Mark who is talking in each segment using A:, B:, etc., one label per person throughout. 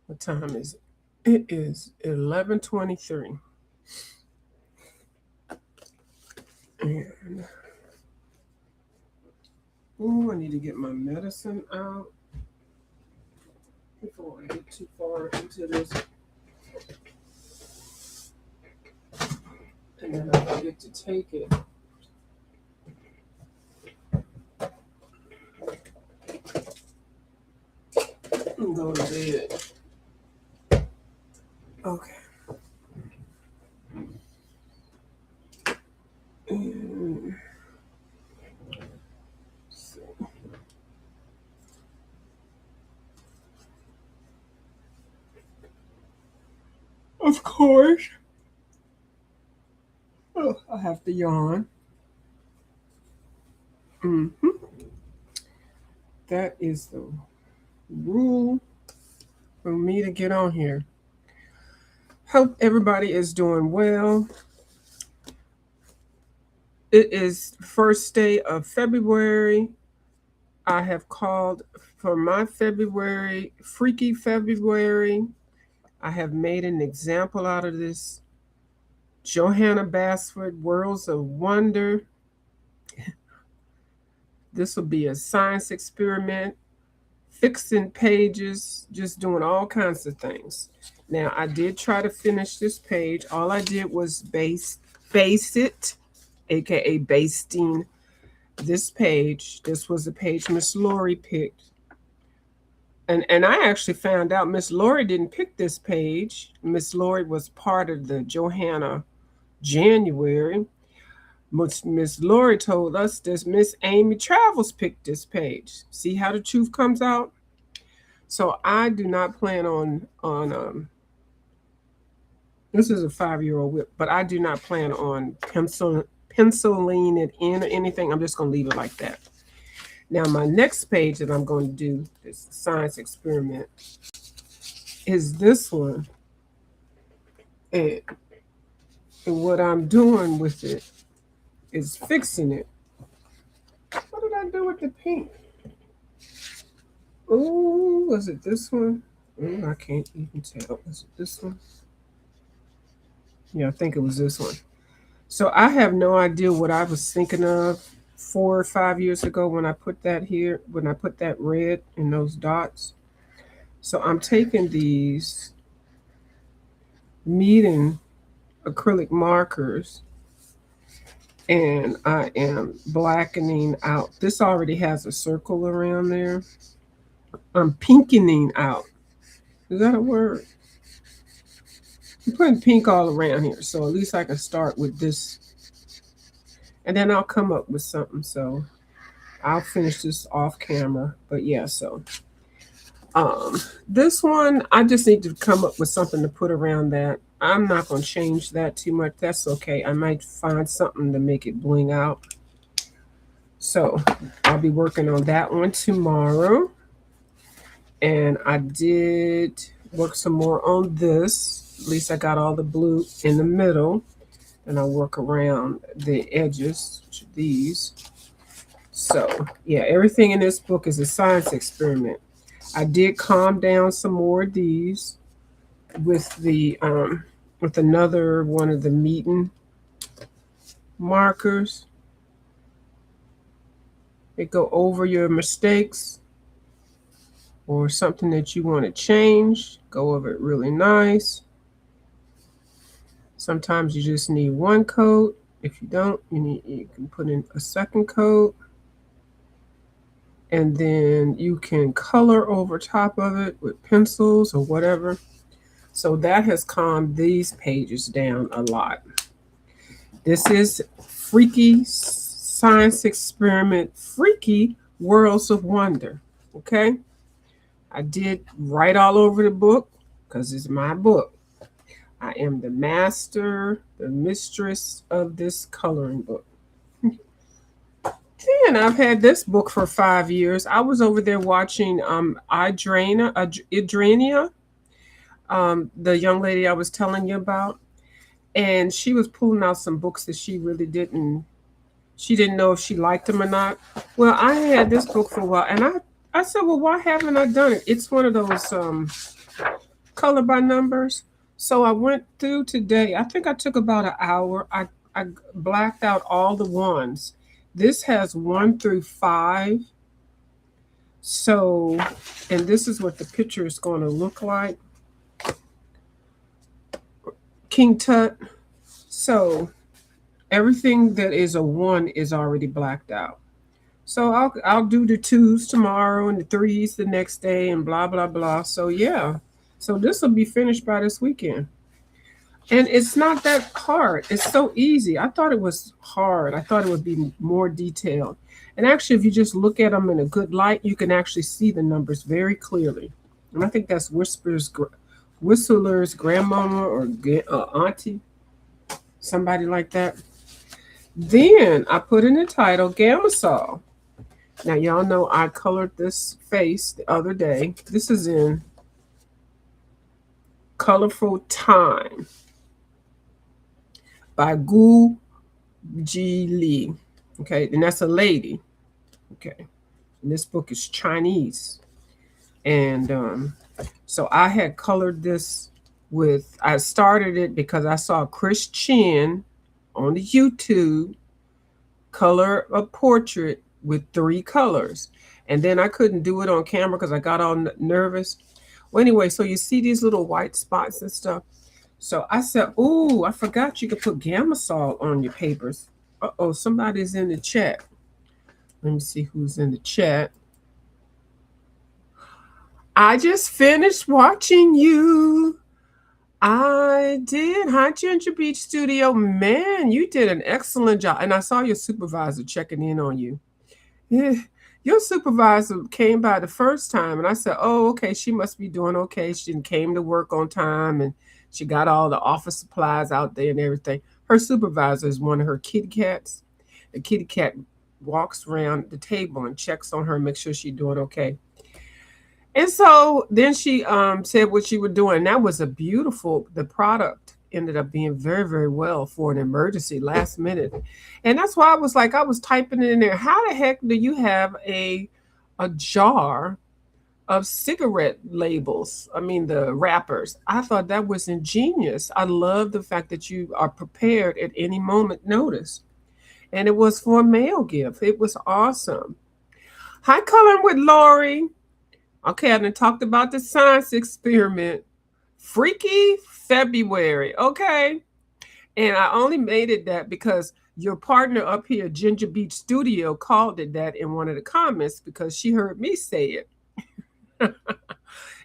A: What time is it? It is 11:23. And I need to get my medicine out before I get too far into this. And then I forget to take it. And go to bed. Okay. And of course. Oh, I have to yawn. That is the rule for me to get on here. Hope everybody is doing well. It is first day of February. I have called for my February, Freaky February. I have made an example out of this Johanna Basford Worlds of Wonder. This will be a science experiment, fixing pages, just doing all kinds of things. Now, I did try to finish this page. All I did was base it, aka basting this page. This was the page Miss Lori picked. And I actually found out Miss Lori didn't pick this page. Miss Lori was part of the Johanna January. Miss Lori told us this Miss Amy Travels picked this page. See how the truth comes out? So I do not plan on this is a 5-year-old whip, but I do not plan on penciling it in or anything. I'm just going to leave it like that. Now, my next page that I'm going to do, this science experiment, is this one. And what I'm doing with it is fixing it. What did I do with the pink? Oh, was it this one? I can't even tell. Was it this one? Yeah, I think it was this one. So I have no idea what I was thinking of 4 or 5 years ago when I put that here, when I put that red in those dots. So I'm taking these Meeting acrylic markers and I am blackening out. This already has a circle around there. I'm pinkening out. Is that a word? I'm putting pink all around here, so at least I can start with this. And then I'll come up with something. So I'll finish this off camera. But yeah, so this one, I just need to come up with something to put around that. I'm not going to change that too much. That's okay. I might find something to make it bling out. So I'll be working on that one tomorrow. And I did work some more on this. At least I got all the blue in the middle. And I'll work around the edges, which are these. So yeah, everything in this book is a science experiment. I did calm down some more of these with the with another one of the Meeting markers. They go over your mistakes or something that you want to change. Go over it really nice. Sometimes you just need one coat. If you don't, you can put in a second coat. And then you can color over top of it with pencils or whatever. So that has calmed these pages down a lot. This is Freaky Science Experiment, Freaky Worlds of Wonder. Okay? I did write all over the book because it's my book. I am the master, the mistress of this coloring book. And I've had this book for 5 years. I was over there watching Idrenia, the young lady I was telling you about. And she was pulling out some books that she really didn't know if she liked them or not. Well, I had this book for a while, and I said, well, why haven't I done it? It's one of those color by numbers. So I went through today. I think I took about an hour. I blacked out all the ones. This has 1 through 5. So, and this is what the picture is going to look like. King Tut. So everything that is a 1 is already blacked out. So I'll do the 2s tomorrow and the 3s the next day and blah blah blah. So yeah. So this will be finished by this weekend. And it's not that hard. It's so easy. I thought it was hard. I thought it would be more detailed. And actually, if you just look at them in a good light, you can actually see the numbers very clearly. And I think that's Whistler's grandmama or auntie, somebody like that. Then I put in the title GAMSOL. Now, y'all know I colored this face the other day. This is in Colorful Time by Gu Ji Li. Okay, and that's a lady. Okay, and this book is Chinese. And so I had colored this I started it because I saw Chris Chin on the YouTube color a portrait with 3 colors. And then I couldn't do it on camera because I got all nervous. Well, anyway, so you see these little white spots and stuff. So I said, oh, I forgot you could put GAMSOL on your papers. Uh-oh, somebody's in the chat. Let me see who's in the chat. I just finished watching you. I did. Hi, Ginger Beach Studio. Man, you did an excellent job. And I saw your supervisor checking in on you. Yeah, your supervisor came by the first time, and I said, oh, okay, she must be doing okay. She came to work on time, and she got all the office supplies out there and everything. Her supervisor is one of her kitty cats. The kitty cat walks around the table and checks on her and makes sure she's doing okay. And so then she said what she was doing. That was the product ended up being very, very well for an emergency last minute. And that's why I was typing it in there. How the heck do you have a jar of cigarette labels? I mean, the wrappers. I thought that was ingenious. I love the fact that you are prepared at any moment notice. And it was for a mail gift. It was awesome. Hi, Coloring with Lori. Okay, I done talked about the science experiment. Freaky February, okay? And I only made it that because your partner up here, Ginger Beach Studio, called it that in one of the comments because she heard me say it.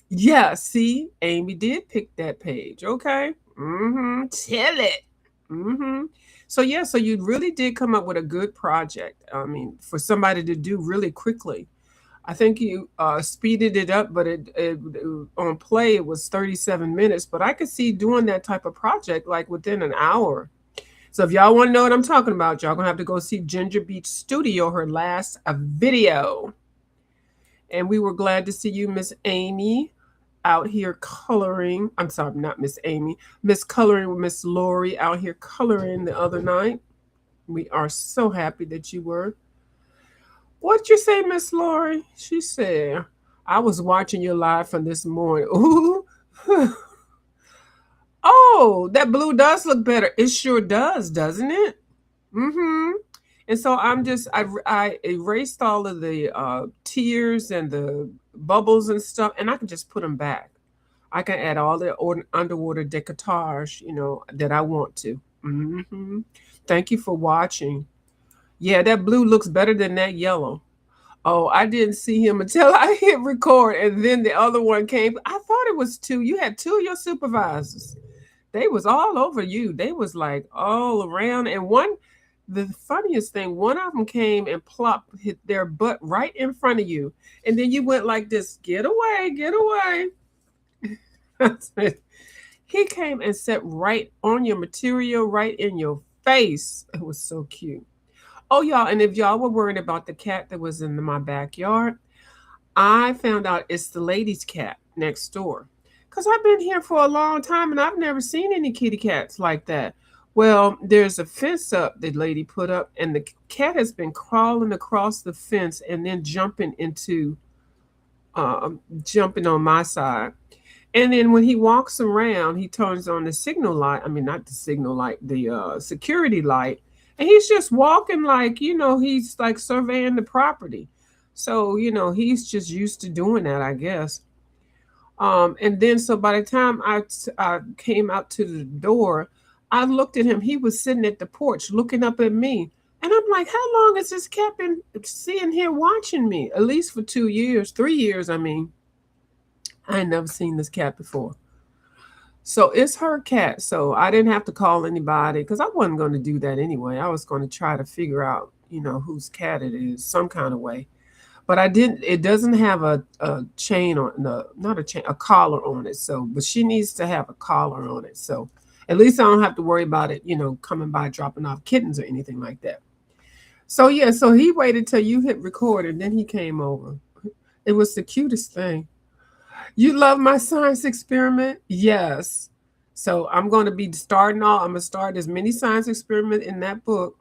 A: Yeah, see, Amy did pick that page, okay? Tell it. So yeah, so you really did come up with a good project. I mean, for somebody to do really quickly. I think you speeded it up, but it on play it was 37 minutes. But I could see doing that type of project like within an hour. So if y'all want to know what I'm talking about, y'all gonna have to go see Ginger Beach Studio, her last video. And we were glad to see you, Miss Amy, out here coloring. I'm sorry, not Miss Amy, Miss Coloring with Miss Lori out here coloring the other night. We are so happy that you were. What'd you say, Miss Lori? She said, I was watching your live from this morning. Ooh. Oh, that blue does look better. It sure does, doesn't it? And so I erased all of the tears and the bubbles and stuff, and I can just put them back. I can add all the underwater decoupage, that I want to. Thank you for watching. Yeah, that blue looks better than that yellow. Oh, I didn't see him until I hit record, and then the other one came. I thought it was 2. You had 2 of your supervisors. They was all over you. They was like all around. And the funniest thing, one of them came and plopped, hit their butt right in front of you. And then you went like this, get away, get away. He came and sat right on your material, right in your face. It was so cute. Oh, y'all, and if y'all were worried about the cat that was in my backyard, I found out it's the lady's cat next door. Because I've been here for a long time, and I've never seen any kitty cats like that. Well, there's a fence up the lady put up, and the cat has been crawling across the fence and then jumping into jumping on my side. And then when he walks around, he turns on the signal light. I mean, not the signal light, the security light. And he's just walking like, he's like surveying the property. So, he's just used to doing that, I guess. And then so by the time I came out to the door, I looked at him. He was sitting at the porch looking up at me. And I'm like, how long has this cat been sitting here watching me? At least for 2 years, 3 years, I mean. I ain't never seen this cat before. So it's her cat. So I didn't have to call anybody because I wasn't going to do that anyway. I was going to try to figure out, whose cat it is some kind of way. But I didn't, it doesn't have a chain on, no, not a chain, a collar on it. So, but she needs to have a collar on it. So at least I don't have to worry about it, coming by dropping off kittens or anything like that. So yeah, so he waited till you hit record and then he came over. It was the cutest thing. You love my science experiment? Yes. So I'm going to be starting off. I'm going to start as many science experiment in that book.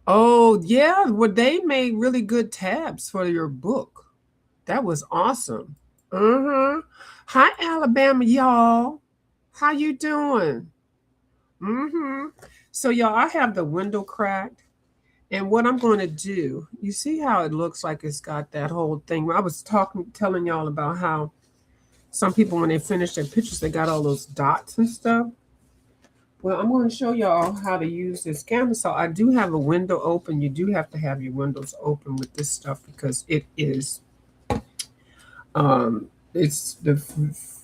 A: Oh, yeah. Well, they made really good tabs for your book. That was awesome. Uh-huh. Hi, Alabama, y'all. How you doing? Mm-hmm. So, y'all, I have the window cracked. And what I'm going to do, you see how it looks like it's got that whole thing. I was telling y'all about how some people, when they finish their pictures, they got all those dots and stuff. Well, I'm going to show y'all how to use this GAMSOL. I do have a window open. You do have to have your windows open with this stuff because it is, it's the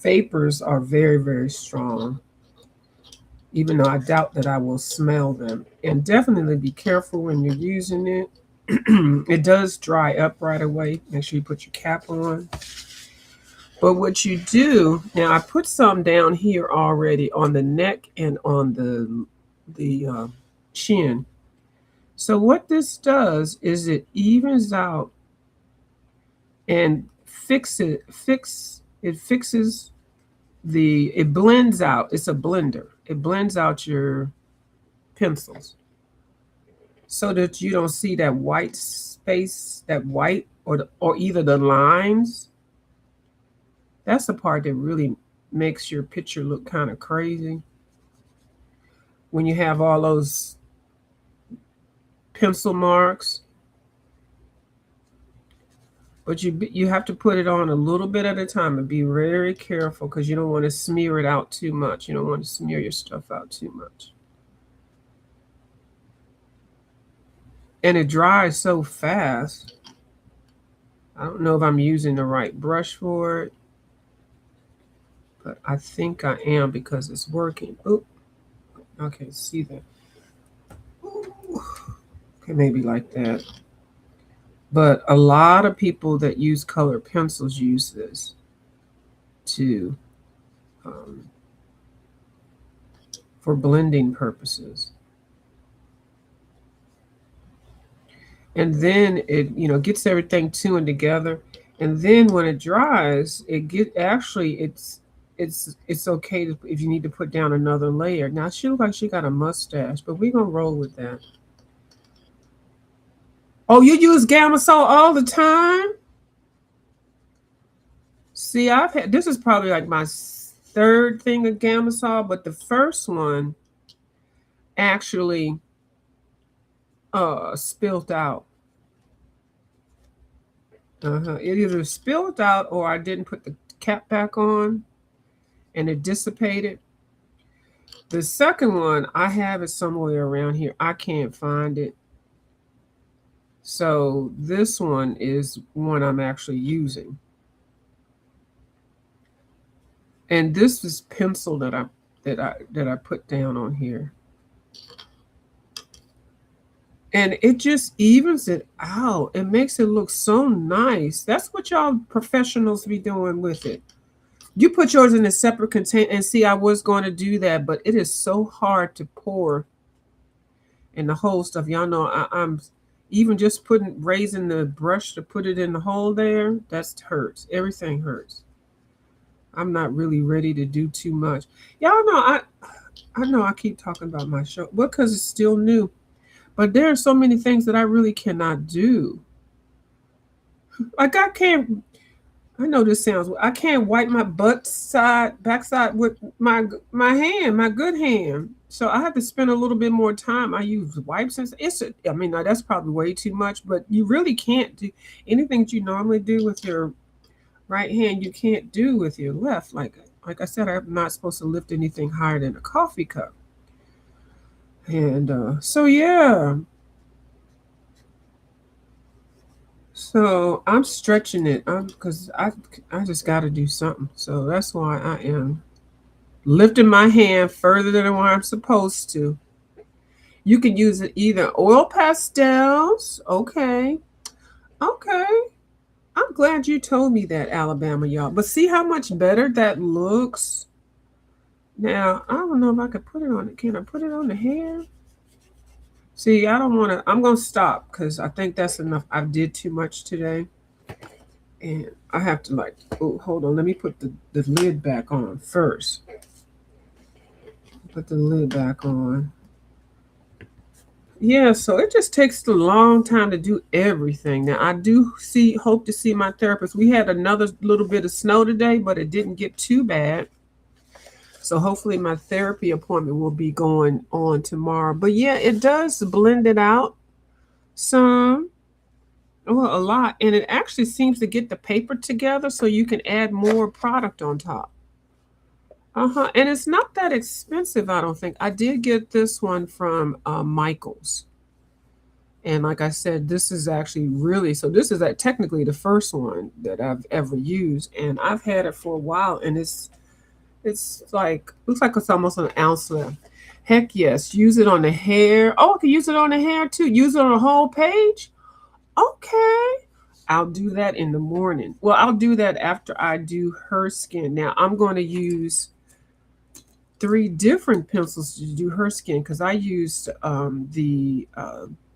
A: vapors are very, very strong. Even though I doubt that I will smell them. And definitely be careful when you're using it. It does dry up right away. Make sure you put your cap on. But what you do, now I put some down here already on the neck and on the chin. So what this does is it evens out and it blends out. It's a blender. It blends out your pencils so that you don't see that white space, that white or either the lines. That's the part that really makes your picture look kind of crazy. When you have all those pencil marks. But you have to put it on a little bit at a time and be very careful because you don't want to smear it out too much. You don't want to smear your stuff out too much. And it dries so fast. I don't know if I'm using the right brush for it, but I think I am because it's working. Oh, okay, see that. Okay, maybe like that. But a lot of people that use colored pencils use this to for blending purposes. And then it gets everything tuned together. And then when it dries, it's okay if you need to put down another layer. Now she looks like she got a mustache, but we're gonna roll with that. Oh, you use GAMSOL all the time? See, this is probably like my third thing of GAMSOL, but the first one actually spilled out. It either spilled out or I didn't put the cap back on and it dissipated. The second one, I have it somewhere around here. I can't find it. So this one is one I'm actually using. And this is pencil that I put down on here. And it just evens it out. It makes it look so nice. That's what y'all professionals be doing with it. You put yours in a separate container. And see, I was going to do that, but it is so hard to pour in the whole stuff. Y'all know I'm even just raising the brush to put it in the hole there. That hurts. Everything hurts. I'm not really ready to do too much. Y'all know I know I keep talking about my show because it's still new. But there are so many things that I really cannot do. Like I can't, I know this sounds. I can't wipe my backside with my hand, my good hand. So I have to spend a little bit more time. I use wipes and I mean, now that's probably way too much, but you really can't do anything that you normally do with your right hand. You can't do with your left. Like I said, I'm not supposed to lift anything higher than a coffee cup. And so yeah, so I'm stretching it. Because I just got to do something. So that's why I am lifting my hand further than where I'm supposed to. You can use it either oil pastels. Okay. Okay. I'm glad you told me that, Alabama, y'all. But see how much better that looks? Now, I don't know if I could put it on it. Can I put it on the hair? See, I don't want to. I'm going to stop because I think that's enough. I did too much today. And I have to oh, hold on. Let me put the lid back on first. Put the lid back on. Yeah, so it just takes a long time to do everything. Now I do hope to see my therapist. We had another little bit of snow today, but it didn't get too bad. So hopefully my therapy appointment will be going on tomorrow. But yeah, it does blend it out some, well, a lot. And it actually seems to get the paper together so you can add more product on top. And it's not that expensive, I don't think. I did get this one from Michael's. And like I said, this is actually really, so this is technically the first one that I've ever used. And I've had it for a while, and it's like, looks like it's almost an ounce left. Heck yes, use it on the hair. Oh, I can use it on the hair too. Use it on the whole page. Okay. I'll do that in the morning. Well, I'll do that after I do her skin. Now I'm going to use 3 different pencils to do her skin because I used the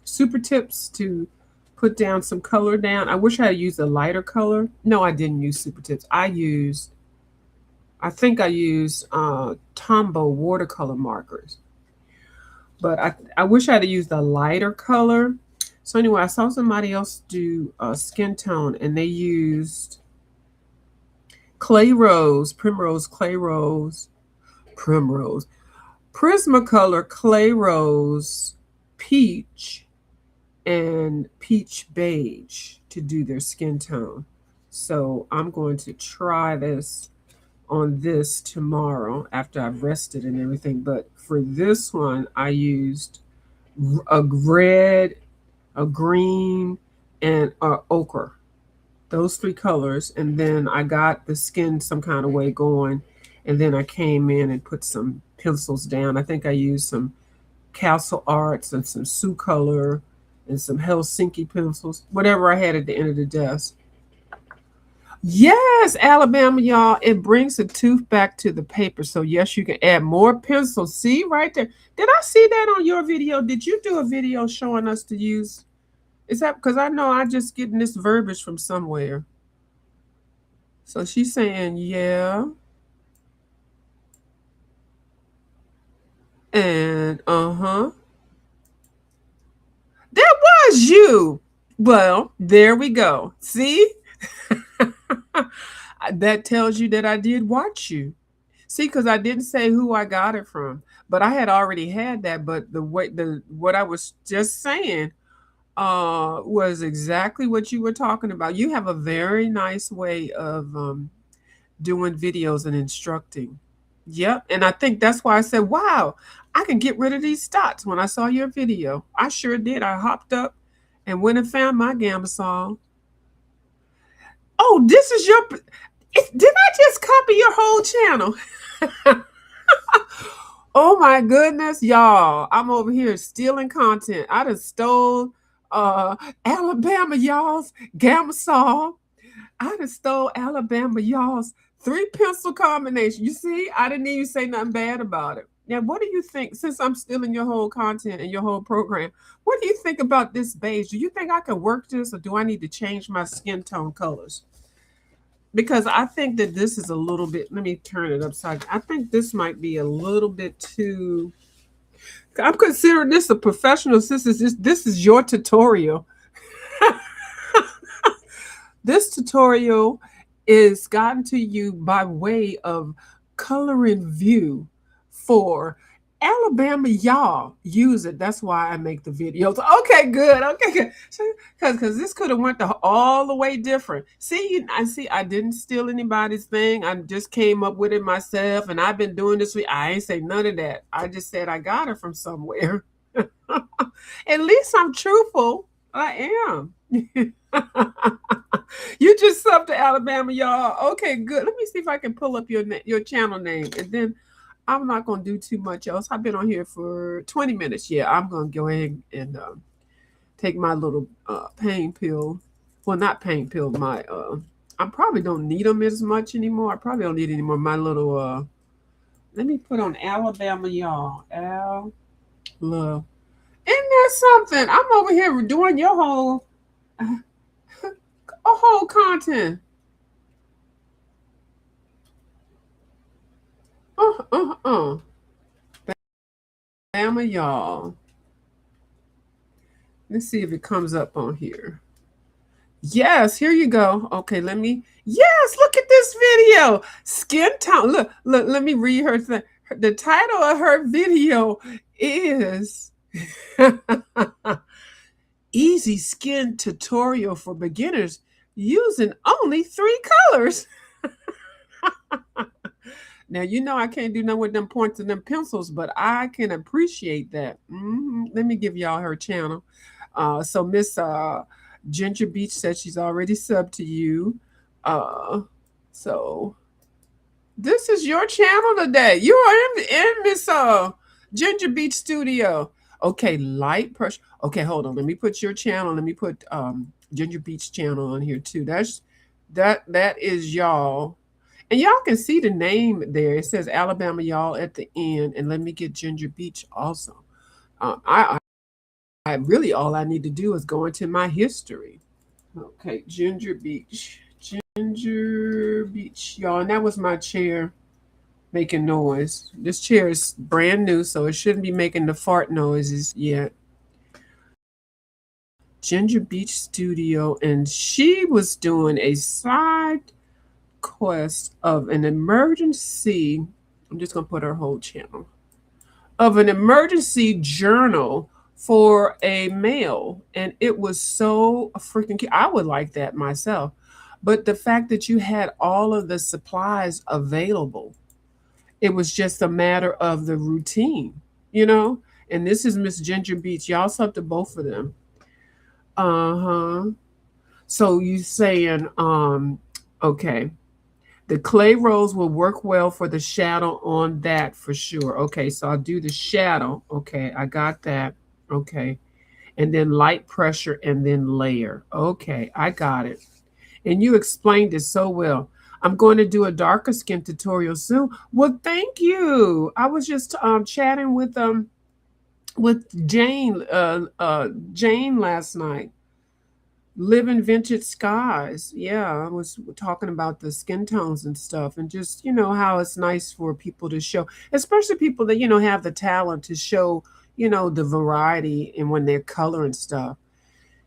A: super tips to put down some color down. I wish I had used a lighter color. No, I didn't use super tips. I think I used Tombow watercolor markers. But I wish I had used a lighter color. So anyway, I saw somebody else do skin tone, and they used clay rose, primrose, clay rose, primrose, Prismacolor, clay rose, peach, and peach beige to do their skin tone. So I'm going to try this on this tomorrow after I've rested and everything. But for this one, I used a red, a green, and a ochre. Those 3 colors. And then I got the skin some kind of way going. And then I came in and put some pencils down. I think I used some Castle Arts and some Sioux Color and some Helsinki pencils, whatever I had at the end of the desk. Yes, Alabama, y'all. It brings the tooth back to the paper. So yes, you can add more pencils. See right there. Did I see that on your video? Did you do a video showing us to use? Is that because I know I just getting this verbiage from somewhere? So she's saying, yeah. And that was you. Well, there we go. See? That tells you that I did watch you. See, because I didn't say who I got it from, but I had already had that. But what I was just saying was exactly what you were talking about. You have a very nice way of doing videos and instructing. Yep, and I think that's why I said, "Wow, I can get rid of these dots." When I saw your video, I sure did. I hopped up and went and found my GAMSOL. Oh, this is your. Did I just copy your whole channel? Oh my goodness, y'all. I'm over here stealing content. I just stole Alabama y'all's GAMSOL. I just stole Alabama y'all's 3 pencil combination. You see, I didn't even say nothing bad about it. Now, what do you think, since I'm stealing your whole content and your whole program, what do you think about this beige? Do you think I can work this, or do I need to change my skin tone colors? Because I think that this is a little bit, let me turn it upside. I think this might be a little bit too, I'm considering this a professional. This is your tutorial. This tutorial is gotten to you by way of coloring view for Alabama. Y'all use it. That's why I make the videos. Okay, good. Okay, good. So, because this could have went all the way different. See, I didn't steal anybody's thing. I just came up with it myself, and I've been doing this. I ain't say none of that. I just said I got it from somewhere. At least I'm truthful. I am. You just subbed to Alabama, y'all. Okay, good. Let me see if I can pull up your channel name, and then I'm not gonna do too much else. I've been on here for 20 minutes. Yeah, I'm gonna go ahead and take my little pain pill. Well, not pain pill. My I probably don't need them as much anymore. I probably don't need any more. My little let me put on Alabama, y'all. Love. Isn't that something? I'm over here doing your whole a whole content. Uh, uh, uh. Bama, y'all. Let's see if it comes up on here. Yes, here you go. Okay, let me. Yes, look at this video. Skin tone. Look. Let me read her thing. The title of her video is "Easy Skin Tutorial for Beginners Using Only 3 Colors." Now, you know I can't do nothing with them points and them pencils, but I can appreciate that. Let me give y'all her channel. So Miss Ginger Beach said she's already subbed to you. So this is your channel today. You are in Miss Ginger Beach Studio. Okay, light pressure. Okay, hold on. Let me put your channel. Let me put Ginger Beach channel on here too. That is y'all. And y'all can see the name there. It says Alabama, y'all, at the end. And let me get Ginger Beach also. I really, all I need to do is go into my history. Okay, Ginger Beach. Ginger Beach, y'all. And that was my chair making noise. This chair is brand new, so it shouldn't be making the fart noises yet. Ginger Beach Studio. And she was doing a side quest of an emergency. I'm just gonna put her whole channel of an emergency journal for a male, and it was so freaking cute. I would like that myself, but the fact that you had all of the supplies available, it was just a matter of the routine, you know. And this is Miss Ginger Beach. Y'all sub to both of them. Uh-huh. So you saying okay, the clay rolls will work well for the shadow on that for sure. Okay, so I'll do the shadow. Okay, I got that. Okay. And then light pressure and then layer. Okay, I got it. And you explained it so well. I'm going to do a darker skin tutorial soon. Well, thank you. I was just chatting with Jane last night. Living Vintage Skies. Yeah, I was talking about the skin tones and stuff, and just, how it's nice for people to show, especially people that, have the talent to show, the variety and when they're coloring stuff.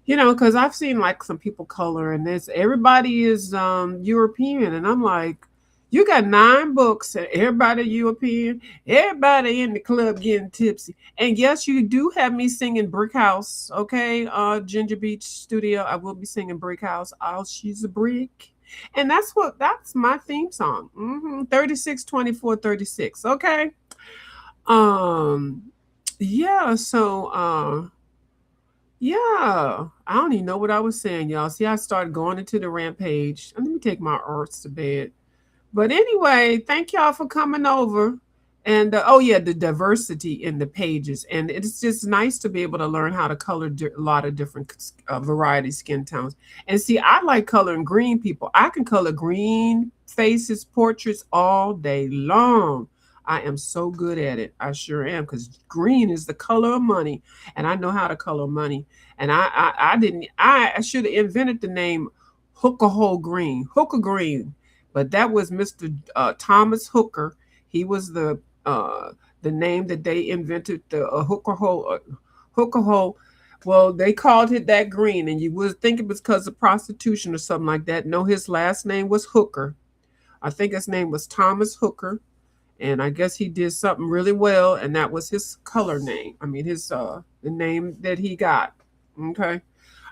A: Because I've seen like some people color and this, everybody is European, and I'm like, you got 9 books and everybody European, everybody in the club getting tipsy. And yes, you do have me singing Brick House, okay? Ginger Beach Studio, I will be singing Brick House. Oh, she's a brick. And that's my theme song. 36, 24, 36, okay? Yeah, so yeah, I don't even know what I was saying, y'all. See, I started going into the rampage. Let me take my arts to bed. But anyway, thank y'all for coming over. And oh yeah, the diversity in the pages. And it's just nice to be able to learn how to color a lot of different variety skin tones. And see, I like coloring green people. I can color green faces, portraits all day long. I am so good at it. I sure am, because green is the color of money, and I know how to color money. And I should have invented the name Hooker Hole Green, Hooker Green, but that was Mr. Thomas Hooker. He was the name that they invented the Hooker Hole. Hooker Hole. Well, they called it that green, and you would think it was because of prostitution or something like that. No, his last name was Hooker. I think his name was Thomas Hooker, and I guess he did something really well, and that was his color name. I mean, his the name that he got. Okay,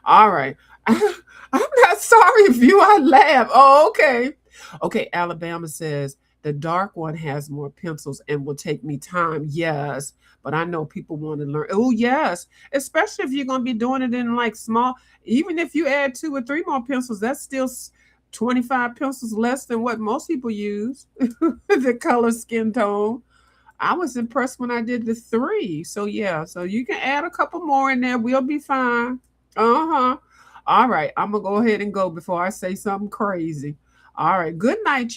A: all right. I'm not sorry if you I laugh. Oh, okay. Okay, Alabama says the dark one has more pencils and will take me time. Yes, but I know people want to learn. Oh, yes, especially if you're going to be doing it in like small. Even if you add 2 or 3 more pencils, that's still 25 pencils less than what most people use. The color skin tone. I was impressed when I did the 3. So yeah, so you can add a couple more in there. We'll be fine. Uh-huh. All right, I'm gonna go ahead and go before I say something crazy. All right, good night, y'all.